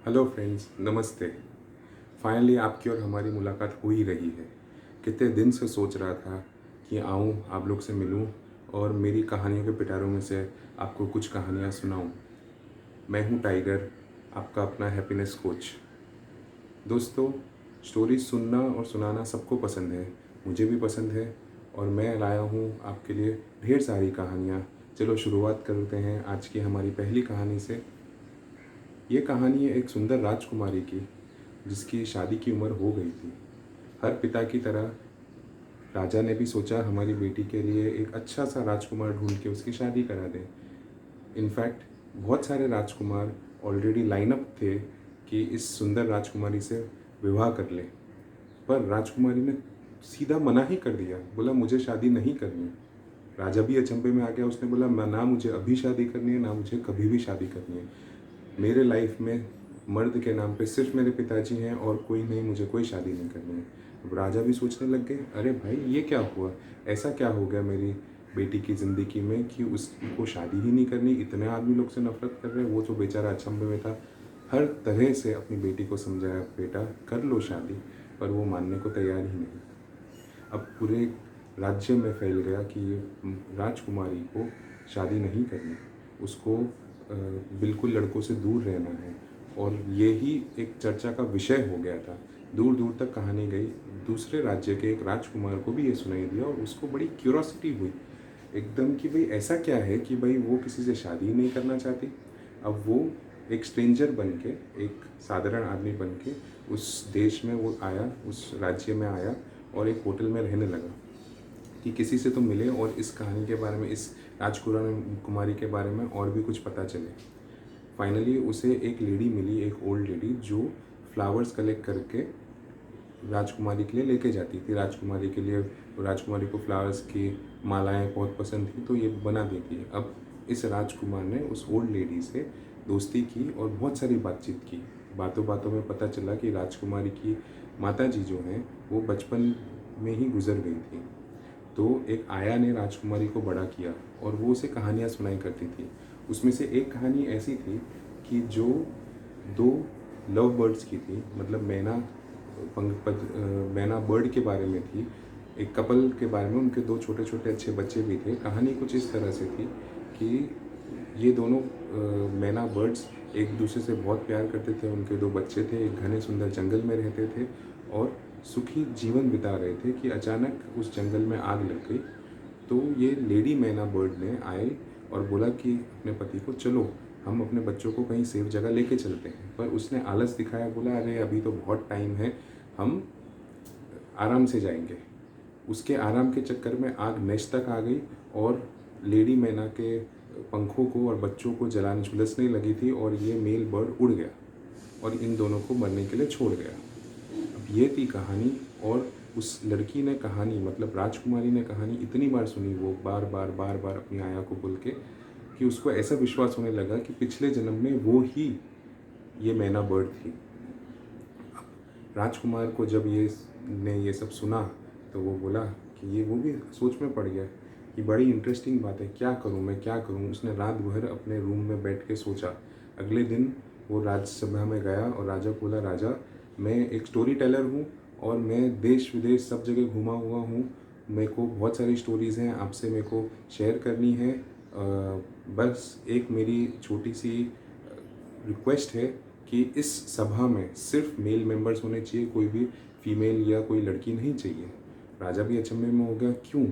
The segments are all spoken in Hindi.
हेलो फ्रेंड्स, नमस्ते। फाइनली आपकी और हमारी मुलाकात हो ही रही है। कितने दिन से सोच रहा था कि आऊँ, आप लोग से मिलूँ और मेरी कहानियों के पिटारों में से आपको कुछ कहानियाँ सुनाऊँ। मैं हूँ टाइगर, आपका अपना हैप्पीनेस कोच। दोस्तों, स्टोरी सुनना और सुनाना सबको पसंद है, मुझे भी पसंद है और मैं लाया हूँ आपके लिए ढेर सारी कहानियाँ। चलो शुरुआत करते हैं आज की हमारी पहली कहानी से। ये कहानी है एक सुंदर राजकुमारी की, जिसकी शादी की उम्र हो गई थी। हर पिता की तरह राजा ने भी सोचा हमारी बेटी के लिए एक अच्छा सा राजकुमार ढूंढ के उसकी शादी करा दें। इनफैक्ट बहुत सारे राजकुमार ऑलरेडी लाइनअप थे कि इस सुंदर राजकुमारी से विवाह कर लें, पर राजकुमारी ने सीधा मना ही कर दिया, बोला मुझे शादी नहीं करनी। राजा भी अचंभे में आ गया, उसने बोला ना मुझे अभी शादी करनी है, ना मुझे कभी भी शादी करनी है। मेरे लाइफ में मर्द के नाम पे सिर्फ मेरे पिताजी हैं और कोई नहीं, मुझे कोई शादी नहीं करनी है। अब राजा भी सोचने लग गए, अरे भाई ये क्या हुआ, ऐसा क्या हो गया मेरी बेटी की ज़िंदगी में कि उसको शादी ही नहीं करनी, इतने आदमी लोग से नफरत कर रहे हैं। वो तो बेचारा अचंभे में था, हर तरह से अपनी बेटी को समझाया बेटा कर लो शादी, पर वो मानने को तैयार ही नहीं। अब पूरे राज्य में फैल गया कि ये राजकुमारी को शादी नहीं करनी, उसको बिल्कुल लड़कों से दूर रहना है, और यही एक चर्चा का विषय हो गया था। दूर दूर तक कहानी गई, दूसरे राज्य के एक राजकुमार को भी ये सुनाई दिया और उसको बड़ी क्यूरोसिटी हुई एकदम कि भाई ऐसा क्या है कि भाई वो किसी से शादी ही नहीं करना चाहती। अब वो एक स्ट्रेंजर बन के, एक साधारण आदमी बन के उस देश में वो आया, उस राज्य में आया और एक होटल में रहने लगा कि किसी से तो मिले और इस कहानी के बारे में, इस राजकुमारी के बारे में और भी कुछ पता चले। फाइनली उसे एक लेडी मिली, एक ओल्ड लेडी, जो फ्लावर्स कलेक्ट करके राजकुमारी के लिए लेके जाती थी। राजकुमारी के लिए, राजकुमारी को फ्लावर्स की मालाएं बहुत पसंद थी तो ये बना देती है। अब इस राजकुमार ने उस ओल्ड लेडी से दोस्ती की और बहुत सारी बातचीत की। बातों बातों में पता चला कि राजकुमारी की माताजी जो हैं वो बचपन में ही गुजर गई थी। तो एक आया ने राजकुमारी को बड़ा किया और वो उसे कहानियाँ सुनाई करती थी। उसमें से एक कहानी ऐसी थी कि जो दो लव बर्ड्स की थी, मतलब मैना बर्ड के बारे में थी, एक कपल के बारे में, उनके दो छोटे छोटे अच्छे बच्चे भी थे। कहानी कुछ इस तरह से थी कि ये दोनों मैना बर्ड्स एक दूसरे से बहुत प्यार करते थे, उनके दो बच्चे थे, एक घने सुंदर जंगल में रहते थे और सुखी जीवन बिता रहे थे कि अचानक उस जंगल में आग लग गई। तो ये लेडी मैना बर्ड ने आए और बोला कि अपने पति को चलो हम अपने बच्चों को कहीं सेफ जगह लेके चलते हैं, पर उसने आलस दिखाया, बोला अरे अभी तो बहुत टाइम है, हम आराम से जाएंगे। उसके आराम के चक्कर में आग नेक्स्ट तक आ गई और लेडी मैना के पंखों को और बच्चों को जलाने झुलसने लगी थी और ये मेल बर्ड उड़ गया और इन दोनों को मरने के लिए छोड़ गया। अब ये थी कहानी। और उस लड़की ने कहानी, मतलब राजकुमारी ने कहानी इतनी बार सुनी, वो बार बार बार बार अपनी आया को बोल के, कि उसको ऐसा विश्वास होने लगा कि पिछले जन्म में वो ही ये मैना बर्ड थी। राजकुमार को जब ये सब सुना तो वो बोला कि ये, वो भी सोच में पड़ गया कि बड़ी इंटरेस्टिंग बात है, क्या करूं मैं, क्या करूं। उसने रात भर अपने रूम में बैठ के सोचा। अगले दिन वो राज्यसभा में गया और राजा को बोला, राजा मैं एक स्टोरी टेलर हूँ और मैं देश विदेश सब जगह घूमा हुआ हूँ, मेरे को बहुत सारी स्टोरीज़ हैं आपसे मेरे को शेयर करनी है। बस एक मेरी छोटी सी रिक्वेस्ट है कि इस सभा में सिर्फ मेल मेंबर्स होने चाहिए, कोई भी फीमेल या कोई लड़की नहीं चाहिए। राजा भी अचंभे में हो गया, क्यों,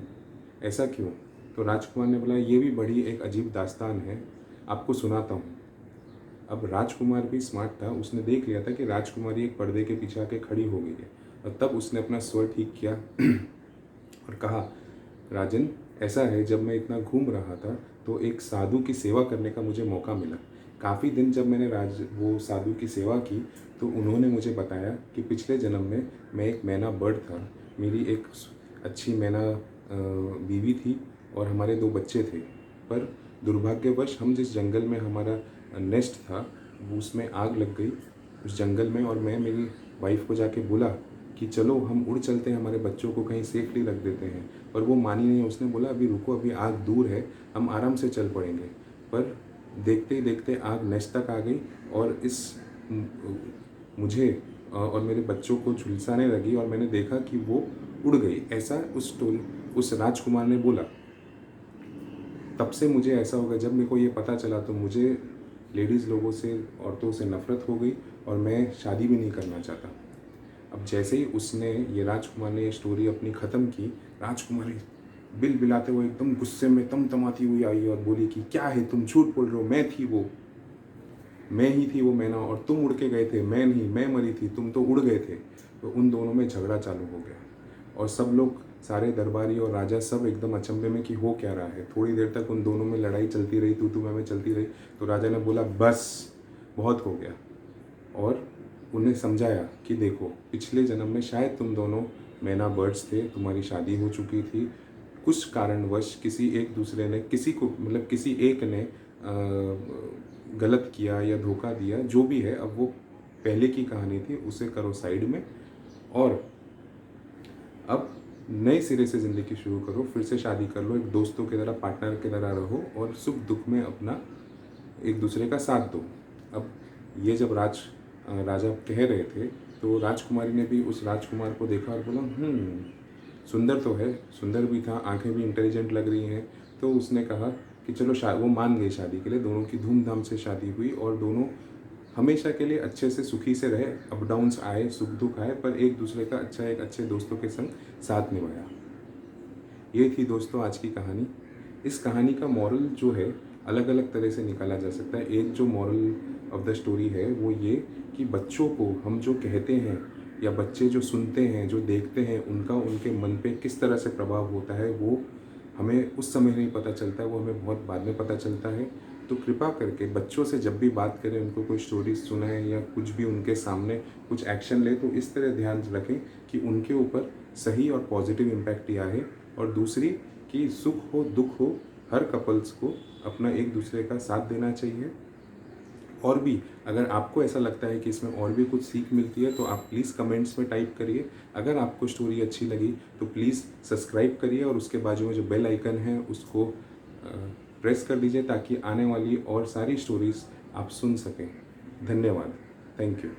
ऐसा क्यों। तो राजकुमार ने बोला ये भी बड़ी एक अजीब दास्तान है, आपको सुनाता हूँ। अब राजकुमार भी स्मार्ट था, उसने देख लिया था कि राजकुमारी एक पर्दे के पीछे आके खड़ी हो गई है, और तब उसने अपना स्वर ठीक किया और कहा, राजन ऐसा है, जब मैं इतना घूम रहा था तो एक साधु की सेवा करने का मुझे मौका मिला। काफ़ी दिन जब मैंने वो साधु की सेवा की तो उन्होंने मुझे बताया कि पिछले जन्म में मैं एक मैना बर्ड था, मेरी एक अच्छी मैना बीवी थी और हमारे दो बच्चे थे, पर दुर्भाग्यवश हम जिस जंगल में हमारा नेस्ट था उसमें आग लग गई उस जंगल में, और मैं मेरी वाइफ को जाके बोला कि चलो हम उड़ चलते हैं, हमारे बच्चों को कहीं सेफली रख देते हैं, पर वो मानी नहीं। उसने बोला अभी रुको, अभी आग दूर है, हम आराम से चल पड़ेंगे। पर देखते ही देखते आग नेक्स्ट तक आ गई और इस मुझे और मेरे बच्चों को झुलसाने लगी और मैंने देखा कि वो उड़ गई, ऐसा उस राजकुमार ने बोला। तब से मुझे ऐसा हो गया, जब मेरे को ये पता चला तो मुझे लेडीज़ लोगों से, औरतों से नफ़रत हो गई और मैं शादी भी नहीं करना चाहता। अब जैसे ही ये राजकुमार ने ये स्टोरी अपनी ख़त्म की, राजकुमारी बिल बिलाते हुए एकदम गुस्से में तमतमाती हुई आई और बोली कि क्या है, तुम झूठ बोल रहे हो, मैं ही थी वो मैना, और तुम उड़ के गए थे, मैं नहीं, मैं मरी थी, तुम तो उड़ गए थे। तो उन दोनों में झगड़ा चालू हो गया और सब लोग, सारे दरबारी और राजा सब एकदम अचंभे में कि हो क्या रहा है। थोड़ी देर तक उन दोनों में लड़ाई चलती रही, तू मैं चलती रही। तो राजा ने बोला बस, बहुत हो गया, और उन्हें समझाया कि देखो, पिछले जन्म में शायद तुम दोनों मैना बर्ड्स थे, तुम्हारी शादी हो चुकी थी, कुछ कारणवश किसी एक दूसरे ने किसी एक ने गलत किया या धोखा दिया, जो भी है, अब वो पहले की कहानी थी, उसे करो साइड में और अब नए सिरे से ज़िंदगी शुरू करो, फिर से शादी कर लो, एक दोस्तों की तरह, पार्टनर की तरह रहो और सुख दुख में अपना एक दूसरे का साथ दो। अब ये जब राजा कह रहे थे तो राजकुमारी ने भी उस राजकुमार को देखा और बोला सुंदर तो है, सुंदर भी था, आंखें भी इंटेलिजेंट लग रही हैं। तो उसने कहा कि चलो वो मान गई शादी के लिए। दोनों की धूमधाम से शादी हुई और दोनों हमेशा के लिए अच्छे से सुखी से रहे। अप डाउन्स आए, सुख दुख आए, पर एक दूसरे का एक अच्छे दोस्तों के संग साथ निभाया। ये थी दोस्तों आज की कहानी। इस कहानी का मॉरल जो है अलग अलग तरह से निकाला जा सकता है। एक जो मॉरल ऑफ द स्टोरी है वो ये कि बच्चों को हम जो कहते हैं या बच्चे जो सुनते हैं, जो देखते हैं, उनका उनके मन पे किस तरह से प्रभाव होता है वो हमें उस समय नहीं पता चलता है, वो हमें बहुत बाद में पता चलता है। तो कृपा करके बच्चों से जब भी बात करें, उनको कोई स्टोरी सुनाएं या कुछ भी उनके सामने कुछ एक्शन ले, तो इस तरह ध्यान रखें कि उनके ऊपर सही और पॉजिटिव इम्पैक्ट ही आए। और दूसरी कि सुख हो दुख हो, हर कपल्स को अपना एक दूसरे का साथ देना चाहिए। और भी अगर आपको ऐसा लगता है कि इसमें और भी कुछ सीख मिलती है तो आप प्लीज़ कमेंट्स में टाइप करिए। अगर आपको स्टोरी अच्छी लगी तो प्लीज़ सब्सक्राइब करिए और उसके बाजू में जो बेल आइकन है उसको प्रेस कर दीजिए ताकि आने वाली और सारी स्टोरीज़ आप सुन सकें। धन्यवाद। Thank you.